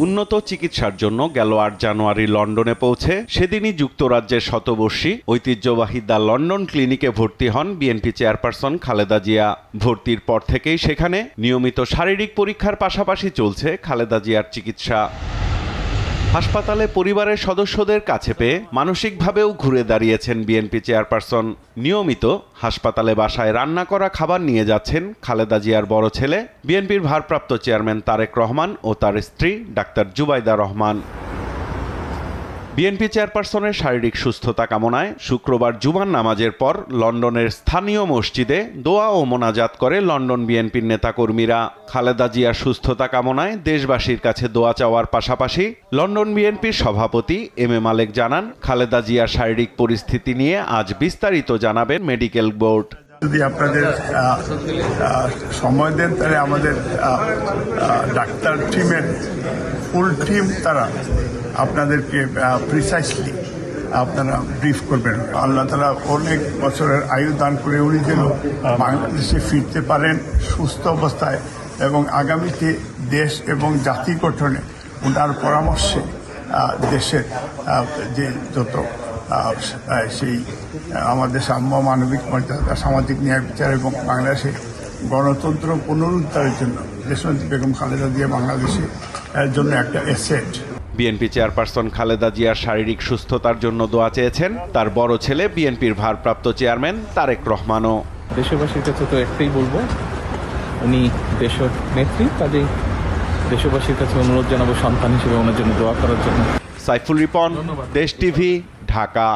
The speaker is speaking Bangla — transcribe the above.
উন্নত চিকিৎসার জন্য গেল ৮ জানুয়ারি লন্ডনে পৌঁছে সেদিনই যুক্তরাজ্যের শতবর্ষী ঐতিহ্যবাহী দ্য লন্ডন ক্লিনিকে ভর্তি হন বিএনপি চেয়ারপারসন খালেদা জিয়া। ভর্তির পর থেকেই সেখানে নিয়মিত শারীরিক পরীক্ষার পাশাপাশি চলছে খালেদা জিয়ার চিকিৎসা। হাসপাতালে পরিবারের সদস্যদের কাছে পেয়ে মানসিকভাবেও ঘুরে দাঁড়িয়েছেন বিএনপি চেয়ারপারসন। নিয়মিত হাসপাতালে বাসায় রান্না করা খাবার নিয়ে যাচ্ছেন খালেদা জিয়ার বড় ছেলে বিএনপির ভারপ্রাপ্ত চেয়ারম্যান তারেক রহমান ও তার স্ত্রী ডাক্তার জুবাইদা রহমান। বিএনপি চেয়ারপারসনের শারীরিক সুস্থতা কামনায় শুক্রবার জুমার নামাজের পর লন্ডনের স্থানীয় মসজিদে দোয়া ও মোনাজাত করে লন্ডন বিএনপির নেতাকর্মীরা। খালেদা জিয়ার সুস্থতা কামনায় দেশবাসীর কাছে দোয়া চাওয়ার পাশাপাশি লন্ডন বিএনপির সভাপতি এম এ মালেক জানান, খালেদা জিয়ার শারীরিক পরিস্থিতি নিয়ে আজ বিস্তারিত জানাবেন মেডিকেল বোর্ড। যদি আপনাদের সময় দেন তাহলে আমাদের ডাক্তার টিমের ফুল টিম তারা আপনাদেরকে প্রিসাইসলি আপনারা ব্রিফ করবেন। আল্লাহ তাআলা অনেক বছরের আয়ু দান করে উনি যেন বাংলাদেশে ফিরতে পারেন সুস্থ অবস্থায় এবং আগামীতে দেশ এবং জাতি গঠনে ওনার পরামর্শে দেশের যে যত সেই আমাদের সাম্য মানবিক মর্যাদা সামাজিক ন্যায় বিচার এবং বাংলাদেশে গণতন্ত্র পুনরুদ্ধারের জন্য দেশনেত্রী বেগম খালেদা জিয়া বাংলাদেশের জন্য একটা অ্যাসেট। বিএনপি চেয়ারপারসন খালেদা জিয়ার শারীরিক সুস্থতার জন্য দোয়া চেয়েছেন তার বড় ছেলে বিএনপির ভারপ্রাপ্ত চেয়ারম্যান তারেক রহমানও। দেশবাসীর কাছে তো একটাই বলবো, উনি দেশের নেত্রী, কাজেই দেশবাসীর কাছে অনুরোধ জানাবো সন্তান হিসেবে ওনার জন্য দোয়া করার জন্য। সাইফুল রিপন, দেশ টিভি, ঢাকা।